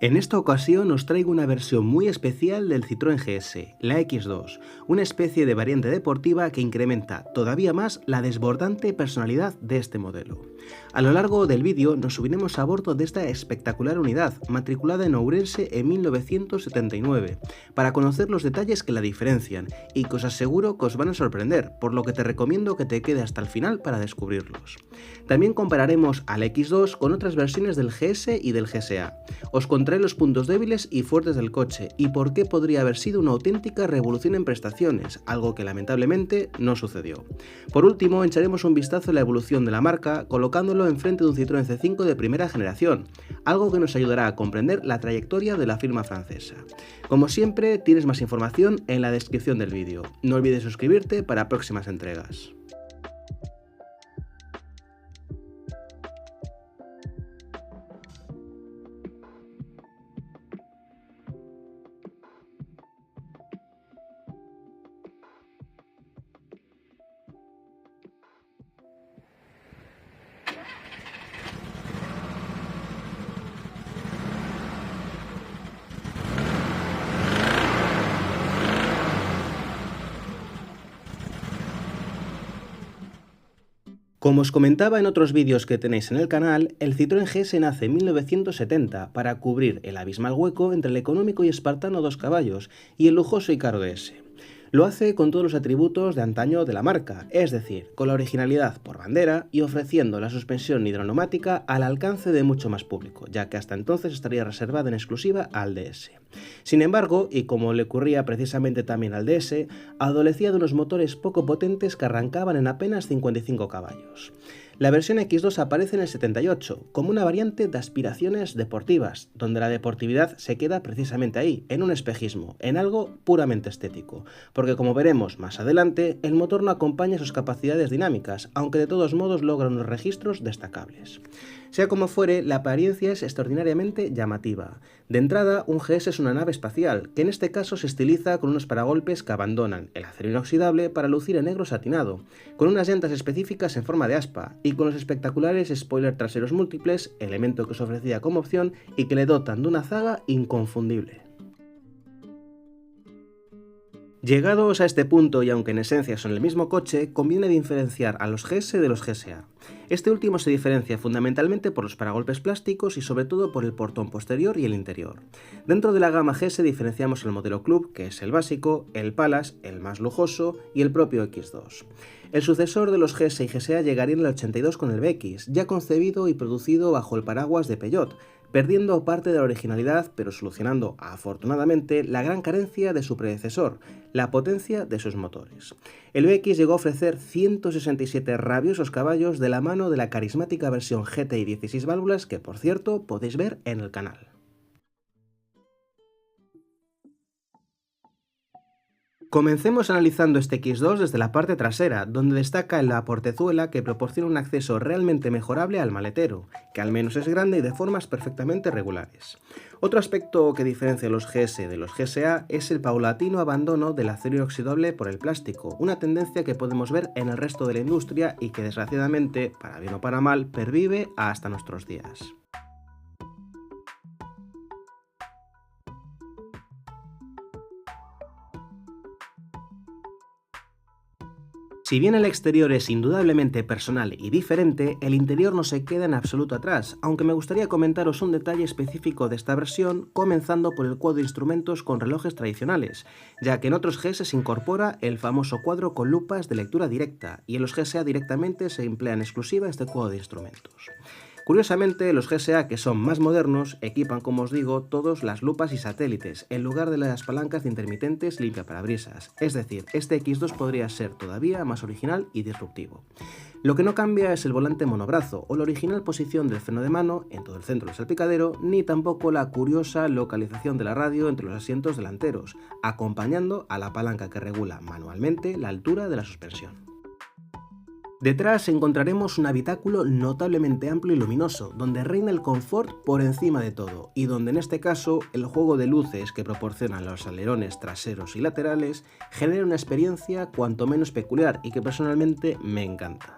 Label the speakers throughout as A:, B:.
A: En esta ocasión os traigo una versión muy especial del Citroën GS, la X2, una especie de variante deportiva que incrementa todavía más la desbordante personalidad de este modelo. A lo largo del vídeo nos subiremos a bordo de esta espectacular unidad, matriculada en Ourense en 1979, para conocer los detalles que la diferencian y que os aseguro que os van a sorprender, por lo que te recomiendo que te quede hasta el final para descubrirlos. También compararemos al X2 con otras versiones del GS y del GSA. Os contaré los puntos débiles y fuertes del coche y por qué podría haber sido una auténtica revolución en prestaciones, algo que lamentablemente no sucedió. Por último, echaremos un vistazo a la evolución de la marca colocándolo enfrente de un Citroën C5 de primera generación, algo que nos ayudará a comprender la trayectoria de la firma francesa. Como siempre, tienes más información en la descripción del vídeo. No olvides suscribirte para próximas entregas. Como os comentaba en otros vídeos que tenéis en el canal, el Citroën GS nace en 1970 para cubrir el abismal hueco entre el económico y espartano 2 caballos y el lujoso y caro DS. Lo hace con todos los atributos de antaño de la marca, es decir, con la originalidad por bandera y ofreciendo la suspensión hidroneumática al alcance de mucho más público, ya que hasta entonces estaría reservada en exclusiva al DS. Sin embargo, y como le ocurría precisamente también al DS, adolecía de unos motores poco potentes que arrancaban en apenas 55 caballos. La versión X2 aparece en el 78 como una variante de aspiraciones deportivas, donde la deportividad se queda precisamente ahí, en un espejismo, en algo puramente estético, porque como veremos más adelante, el motor no acompaña sus capacidades dinámicas, aunque de todos modos logra unos registros destacables. Sea como fuere, la apariencia es extraordinariamente llamativa. De entrada, un GS es una nave espacial, que en este caso se estiliza con unos paragolpes que abandonan el acero inoxidable para lucir en negro satinado, con unas llantas específicas en forma de aspa y con los espectaculares spoilers traseros múltiples, elemento que se ofrecía como opción y que le dotan de una zaga inconfundible. Llegados a este punto, y aunque en esencia son el mismo coche, conviene diferenciar a los GS de los GSA. Este último se diferencia fundamentalmente por los paragolpes plásticos y sobre todo por el portón posterior y el interior. Dentro de la gama GS diferenciamos el modelo Club, que es el básico, el Palace, el más lujoso, y el propio X2. El sucesor de los GS y GSA llegaría en el 82 con el BX, ya concebido y producido bajo el paraguas de Peugeot, perdiendo parte de la originalidad, pero solucionando afortunadamente la gran carencia de su predecesor, la potencia de sus motores. El BX llegó a ofrecer 167 rabiosos caballos de la mano de la carismática versión GTI 16 válvulas que, por cierto, podéis ver en el canal. Comencemos analizando este X2 desde la parte trasera, donde destaca la portezuela que proporciona un acceso realmente mejorable al maletero, que al menos es grande y de formas perfectamente regulares. Otro aspecto que diferencia a los GS de los GSA es el paulatino abandono del acero inoxidable por el plástico, una tendencia que podemos ver en el resto de la industria y que desgraciadamente, para bien o para mal, pervive hasta nuestros días. Si bien el exterior es indudablemente personal y diferente, el interior no se queda en absoluto atrás, aunque me gustaría comentaros un detalle específico de esta versión, comenzando por el cuadro de instrumentos con relojes tradicionales, ya que en otros GS se incorpora el famoso cuadro con lupas de lectura directa, y en los GSA directamente se emplea en exclusiva este cuadro de instrumentos. Curiosamente, los GSA, que son más modernos, equipan, como os digo, todas las lupas y satélites, en lugar de las palancas de intermitentes limpiaparabrisas. Es decir, este X2 podría ser todavía más original y disruptivo. Lo que no cambia es el volante monobrazo o la original posición del freno de mano en todo el centro del salpicadero, ni tampoco la curiosa localización de la radio entre los asientos delanteros, acompañando a la palanca que regula manualmente la altura de la suspensión. Detrás encontraremos un habitáculo notablemente amplio y luminoso, donde reina el confort por encima de todo, y donde en este caso el juego de luces que proporcionan los alerones traseros y laterales genera una experiencia cuanto menos peculiar y que personalmente me encanta.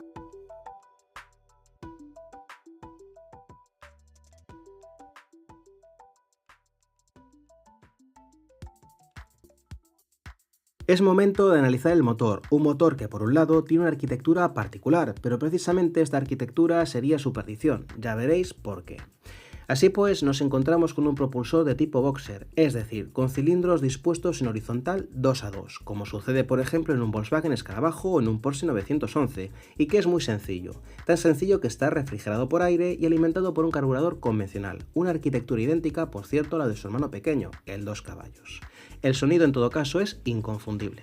A: Es momento de analizar el motor, un motor que por un lado tiene una arquitectura particular, pero precisamente esta arquitectura sería su perdición, ya veréis por qué. Así pues, nos encontramos con un propulsor de tipo boxer, es decir, con cilindros dispuestos en horizontal 2 a 2, como sucede por ejemplo en un Volkswagen Escarabajo o en un Porsche 911, y que es muy sencillo, tan sencillo que está refrigerado por aire y alimentado por un carburador convencional, una arquitectura idéntica, por cierto, a la de su hermano pequeño, el 2 caballos. El sonido en todo caso es inconfundible.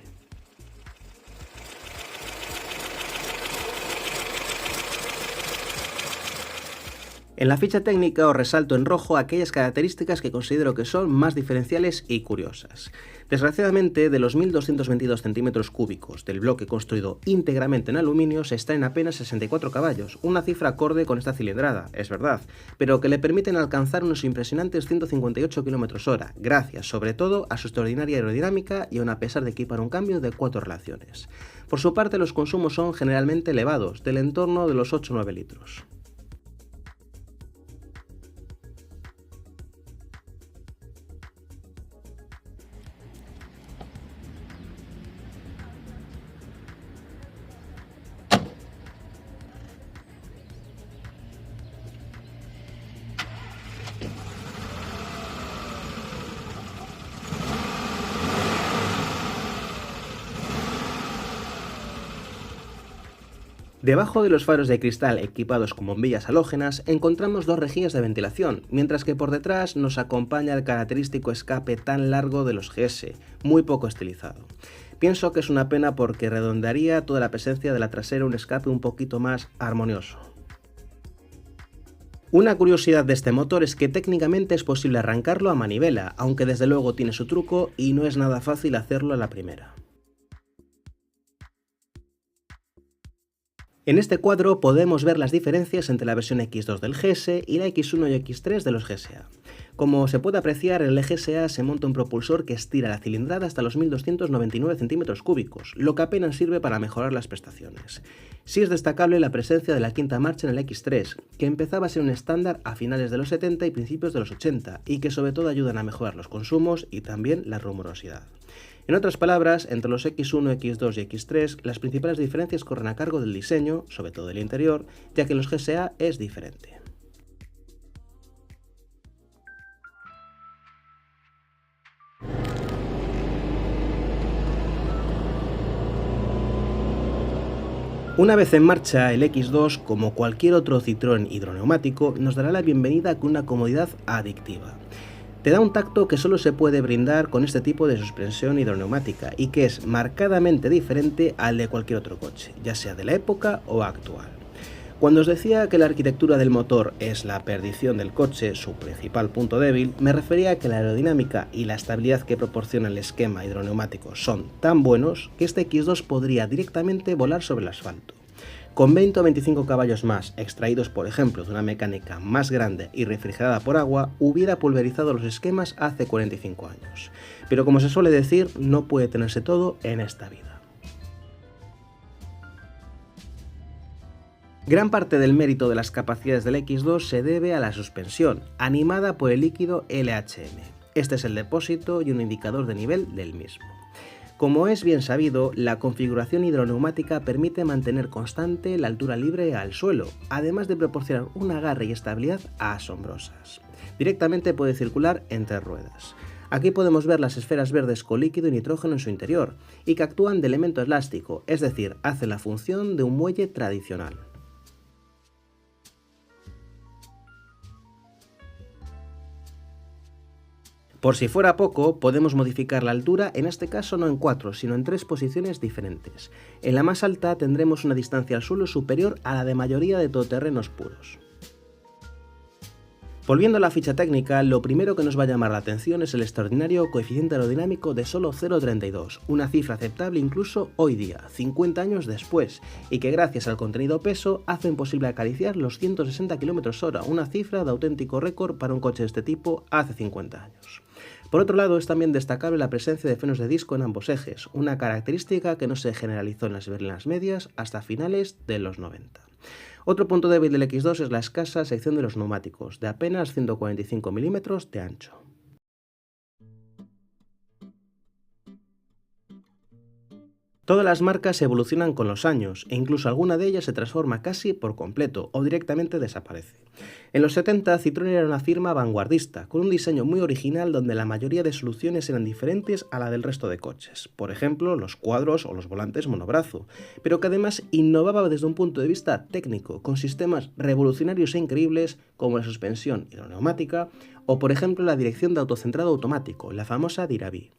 A: En la ficha técnica os resalto en rojo aquellas características que considero que son más diferenciales y curiosas. Desgraciadamente, de los 1.222 centímetros cúbicos del bloque construido íntegramente en aluminio se extraen apenas 64 caballos, una cifra acorde con esta cilindrada, es verdad, pero que le permiten alcanzar unos impresionantes 158 km/h, gracias sobre todo a su extraordinaria aerodinámica y aun a pesar de equipar un cambio de 4 relaciones. Por su parte, los consumos son generalmente elevados, del entorno de los 8-9 litros. Debajo de los faros de cristal equipados con bombillas halógenas encontramos dos rejillas de ventilación, mientras que por detrás nos acompaña el característico escape tan largo de los GS, muy poco estilizado. Pienso que es una pena porque redondearía toda la presencia de la trasera un escape un poquito más armonioso. Una curiosidad de este motor es que técnicamente es posible arrancarlo a manivela, aunque desde luego tiene su truco y no es nada fácil hacerlo a la primera. En este cuadro podemos ver las diferencias entre la versión X2 del GS y la X1 y X3 de los GSA. Como se puede apreciar, en el GSA se monta un propulsor que estira la cilindrada hasta los 1.299 centímetros cúbicos, lo que apenas sirve para mejorar las prestaciones. Sí es destacable la presencia de la quinta marcha en el X3, que empezaba a ser un estándar a finales de los 70 y principios de los 80, y que sobre todo ayudan a mejorar los consumos y también la rumorosidad. En otras palabras, entre los X1, X2 y X3, las principales diferencias corren a cargo del diseño, sobre todo del interior, ya que en los GSA es diferente. Una vez en marcha, el X2, como cualquier otro Citroën hidroneumático, nos dará la bienvenida con una comodidad adictiva. Te da un tacto que solo se puede brindar con este tipo de suspensión hidroneumática y que es marcadamente diferente al de cualquier otro coche, ya sea de la época o actual. Cuando os decía que la arquitectura del motor es la perdición del coche, su principal punto débil, me refería a que la aerodinámica y la estabilidad que proporciona el esquema hidroneumático son tan buenos que este X2 podría directamente volar sobre el asfalto. Con 20 o 25 caballos más, extraídos por ejemplo de una mecánica más grande y refrigerada por agua, hubiera pulverizado los esquemas hace 45 años. Pero como se suele decir, no puede tenerse todo en esta vida. Gran parte del mérito de las capacidades del X2 se debe a la suspensión, animada por el líquido LHM. Este es el depósito y un indicador de nivel del mismo. Como es bien sabido, la configuración hidroneumática permite mantener constante la altura libre al suelo, además de proporcionar un agarre y estabilidad asombrosas. Directamente puede circular entre ruedas. Aquí podemos ver las esferas verdes con líquido y nitrógeno en su interior, y que actúan de elemento elástico, es decir, hacen la función de un muelle tradicional. Por si fuera poco, podemos modificar la altura, en este caso no en 4, sino en 3 posiciones diferentes. En la más alta tendremos una distancia al suelo superior a la de mayoría de todoterrenos puros. Volviendo a la ficha técnica, lo primero que nos va a llamar la atención es el extraordinario coeficiente aerodinámico de solo 0,32, una cifra aceptable incluso hoy día, 50 años después, y que gracias al contenido peso hacen posible acariciar los 160 km/h, una cifra de auténtico récord para un coche de este tipo hace 50 años. Por otro lado, es también destacable la presencia de frenos de disco en ambos ejes, una característica que no se generalizó en las berlinas medias hasta finales de los 90. Otro punto débil del X2 es la escasa sección de los neumáticos, de apenas 145 mm de ancho. Todas las marcas evolucionan con los años e incluso alguna de ellas se transforma casi por completo o directamente desaparece. En los 70, Citroën era una firma vanguardista, con un diseño muy original donde la mayoría de soluciones eran diferentes a la del resto de coches, por ejemplo los cuadros o los volantes monobrazo, pero que además innovaba desde un punto de vista técnico, con sistemas revolucionarios e increíbles como la suspensión hidroneumática o por ejemplo la dirección de autocentrado automático, la famosa Diraví.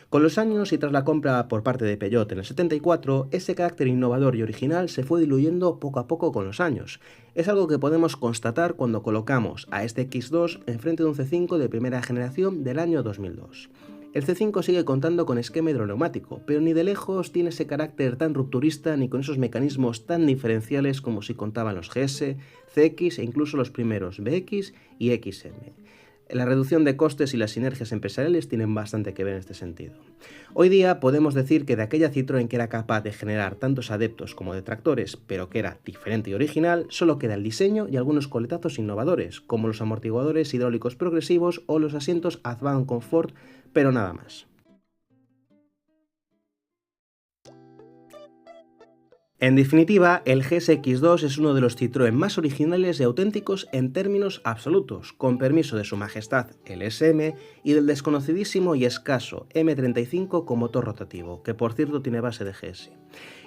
A: Con los años y tras la compra por parte de Peugeot en el 74, ese carácter innovador y original se fue diluyendo poco a poco con los años. Es algo que podemos constatar cuando colocamos a este X2 enfrente de un C5 de primera generación del año 2002. El C5 sigue contando con esquema hidroneumático, pero ni de lejos tiene ese carácter tan rupturista ni con esos mecanismos tan diferenciales como si contaban los GS, CX e incluso los primeros BX y XM. La reducción de costes y las sinergias empresariales tienen bastante que ver en este sentido. Hoy día podemos decir que de aquella Citroën que era capaz de generar tantos adeptos como detractores, pero que era diferente y original, solo queda el diseño y algunos coletazos innovadores, como los amortiguadores hidráulicos progresivos o los asientos Advanced Comfort, pero nada más. En definitiva, el GSX2 es uno de los Citroën más originales y auténticos en términos absolutos, con permiso de Su Majestad el SM y del desconocidísimo y escaso M35 con motor rotativo, que por cierto tiene base de GS.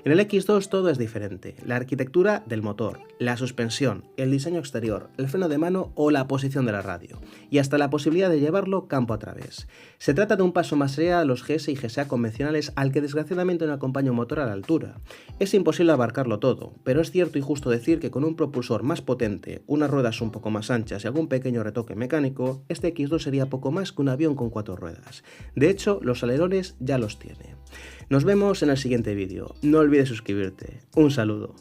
A: En el X2 todo es diferente, la arquitectura del motor, la suspensión, el diseño exterior, el freno de mano o la posición de la radio, y hasta la posibilidad de llevarlo campo a través. Se trata de un paso más allá de los GS y GSA convencionales al que desgraciadamente no acompaña un motor a la altura. Es imposible abarcarlo todo, pero es cierto y justo decir que con un propulsor más potente, unas ruedas un poco más anchas y algún pequeño retoque mecánico, este X2 sería poco más que un avión con 4 ruedas. De hecho, los alerones ya los tiene. Nos vemos en el siguiente vídeo. No olvides suscribirte. Un saludo.